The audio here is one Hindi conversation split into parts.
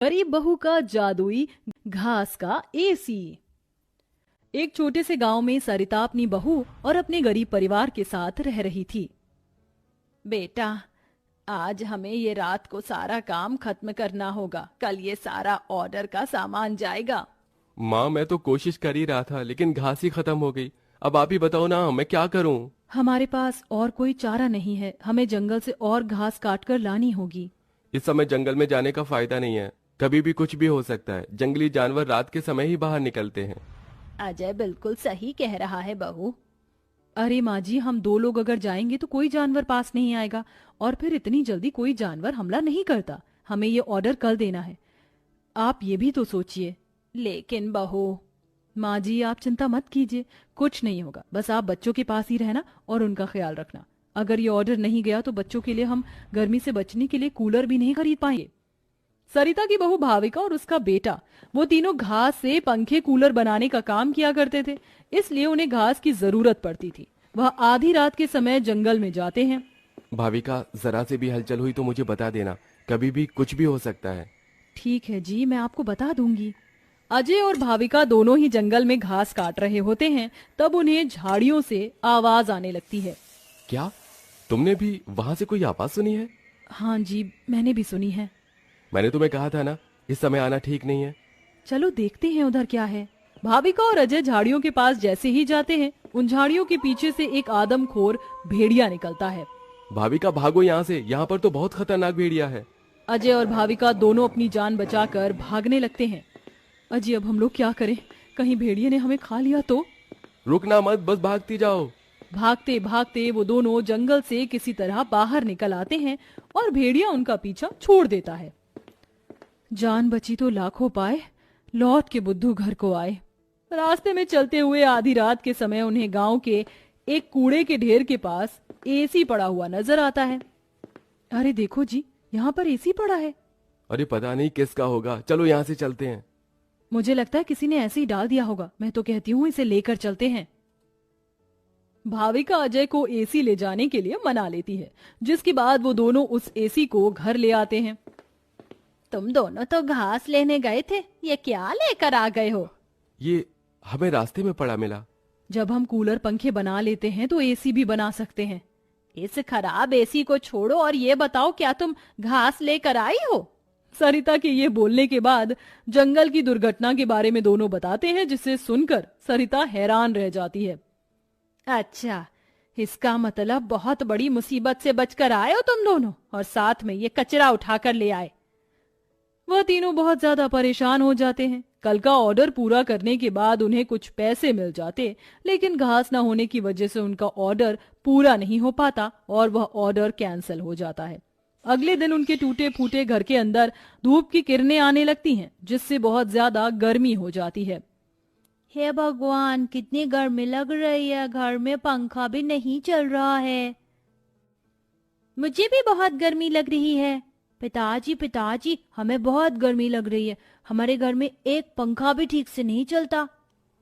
गरीब बहू का जादुई घास का एसी। एक छोटे से गांव में सरिता अपनी बहू और अपने गरीब परिवार के साथ रह रही थी। बेटा, आज हमें ये रात को सारा काम खत्म करना होगा, कल ये सारा ऑर्डर का सामान जाएगा। माँ, मैं तो कोशिश कर ही रहा था लेकिन घास ही खत्म हो गई। अब आप ही बताओ ना, मैं क्या करूँ। हमारे पास और कोई चारा नहीं है, हमें जंगल से और घास काट कर लानी होगी। इस समय जंगल में जाने का फायदा नहीं है, कभी भी कुछ भी हो सकता है। जंगली जानवर रात के समय ही बाहर निकलते हैं। अजय बिल्कुल सही कह रहा है बहू। अरे माँ जी, हम दो लोग अगर जाएंगे तो कोई जानवर पास नहीं आएगा, और फिर इतनी जल्दी कोई जानवर हमला नहीं करता। हमें ये ऑर्डर कल देना है, आप ये भी तो सोचिए। लेकिन बहू। माँ जी, आप चिंता मत कीजिए, कुछ नहीं होगा। बस आप बच्चों के पास ही रहना और उनका ख्याल रखना। अगर ये ऑर्डर नहीं गया तो बच्चों के लिए हम गर्मी से बचने के लिए कूलर भी नहीं खरीद पाएंगे। सरिता की बहू भाविका और उसका बेटा, वो तीनों घास से पंखे कूलर बनाने का काम किया करते थे, इसलिए उन्हें घास की जरूरत पड़ती थी। वह आधी रात के समय जंगल में जाते हैं। भाविका, जरा से भी हलचल हुई तो मुझे बता देना, कभी भी कुछ भी हो सकता है। ठीक है जी, मैं आपको बता दूंगी। अजय और भाविका दोनों ही जंगल में घास काट रहे होते हैं, तब उन्हें झाड़ियों से आवाज आने लगती है। क्या तुमने भी वहां से कोई आवाज सुनी है? हाँ जी, मैंने भी सुनी है। मैंने तुम्हें कहा था ना, इस समय आना ठीक नहीं है। चलो देखते हैं उधर क्या है। भाविका और अजय झाड़ियों के पास जैसे ही जाते हैं, उन झाड़ियों के पीछे से एक आदमखोर भेड़िया निकलता है। भाविका, भागो यहाँ से, यहाँ पर तो बहुत खतरनाक भेड़िया है। अजय और भाविका दोनों अपनी जान बचाकर भागने लगते हैं। अजय, अब हम लोग क्या करें? कहीं भेड़िए ने हमें खा लिया तो? रुकना मत, बस भागती जाओ। भागते भागते वो दोनों जंगल से किसी तरह बाहर निकल आते हैं और भेड़िया उनका पीछा छोड़ देता है। जान बची तो लाखों पाए, लौट के बुद्धू घर को आए। रास्ते में चलते हुए आधी रात के समय उन्हें गांव के एक कूड़े के ढेर के पास एसी पड़ा हुआ नजर आता है। अरे देखो जी, यहाँ पर एसी पड़ा है। अरे पता नहीं किसका होगा, चलो यहाँ से चलते हैं। मुझे लगता है किसी ने ऐसे ही डाल दिया होगा। मैं तो कहती हूँ इसे लेकर चलते हैं। भाविका अजय को एसी ले जाने के लिए मना लेती है, जिसके बाद वो दोनों उस एसी को घर ले आते हैं। तुम दोनों तो घास लेने गए थे, ये क्या लेकर आ गए हो? ये हमें रास्ते में पड़ा मिला। जब हम कूलर पंखे बना लेते हैं तो एसी भी बना सकते हैं। इस खराब एसी को छोड़ो और ये बताओ, क्या तुम घास लेकर आई हो? सरिता के ये बोलने के बाद जंगल की दुर्घटना के बारे में दोनों बताते हैं, जिसे सुनकर सरिता हैरान रह जाती है। अच्छा, इसका मतलब बहुत बड़ी मुसीबत से बचकर आए हो तुम दोनों, और साथ में ये कचरा उठाकर ले आए। वह तीनों बहुत ज्यादा परेशान हो जाते हैं। कल का ऑर्डर पूरा करने के बाद उन्हें कुछ पैसे मिल जाते, लेकिन घास न होने की वजह से उनका ऑर्डर पूरा नहीं हो पाता और वह ऑर्डर कैंसिल हो जाता है। अगले दिन उनके टूटे फूटे घर के अंदर धूप की किरणें आने लगती हैं, जिससे बहुत ज्यादा गर्मी हो जाती है। हे भगवान, कितनी गर्मी लग रही है, घर में पंखा भी नहीं चल रहा है। मुझे भी बहुत गर्मी लग रही है। पिताजी पिताजी, हमें बहुत गर्मी लग रही है, हमारे घर में एक पंखा भी ठीक से नहीं चलता।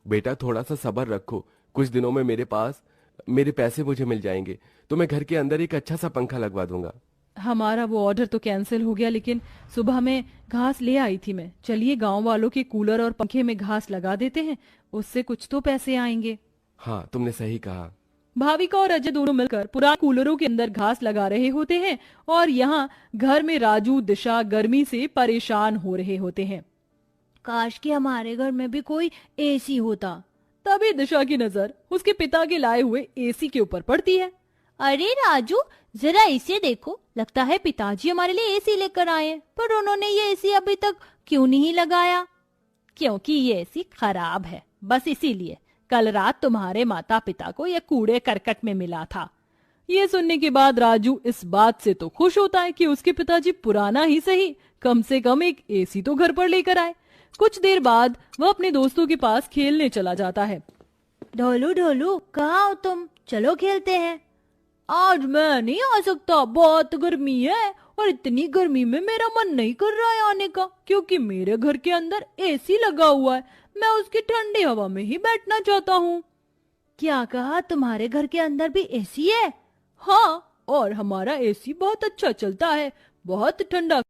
बेटा, थोड़ा सा सब्र रखो, कुछ दिनों में मेरे पैसे मुझे मिल जाएंगे, तो मैं घर के अंदर एक अच्छा सा पंखा लगवा दूंगा। हमारा वो ऑर्डर तो कैंसिल हो गया, लेकिन सुबह में घास ले आई थी मैं। चलिए गांव वालों के कूलर और पंखे में घास लगा देते हैं, उससे कुछ तो पैसे आएंगे। हाँ, तुमने सही कहा। भाविका और अजय दोनों मिलकर पुराने कूलरों के अंदर घास लगा रहे होते हैं, और यहाँ घर में राजू दिशा गर्मी से परेशान हो रहे होते हैं। काश कि हमारे घर में भी कोई एसी होता। तभी दिशा की नजर उसके पिता के लाए हुए एसी के ऊपर पड़ती है। अरे राजू, जरा इसे देखो, लगता है पिताजी हमारे लिए एसी लेकर आए हैं, पर उन्होंने ये एसी अभी तक क्यों नहीं लगाया? क्योंकि ये एसी खराब है, बस इसीलिए। कल रात तुम्हारे माता पिता को यह कूड़े करकट में मिला था। ये सुनने के बाद राजू इस बात से तो खुश होता है कि उसके पिताजी पुराना ही सही, कम से कम एक एसी तो घर पर लेकर आए। कुछ देर बाद वह अपने दोस्तों के पास खेलने चला जाता है। ढोलू ढोलू, कहाँ हो तुम? चलो खेलते हैं। आज मैं नहीं आ सकता, बहुत गर्मी है, और इतनी गर्मी में मेरा मन नहीं कर रहा है आने का, क्योंकि मेरे घर के अंदर एसी लगा हुआ है। मैं उसकी ठंडी हवा में ही बैठना चाहता हूँ। क्या कहा? तुम्हारे घर के अंदर भी एसी है? हाँ, और हमारा एसी बहुत अच्छा चलता है, बहुत ठंडा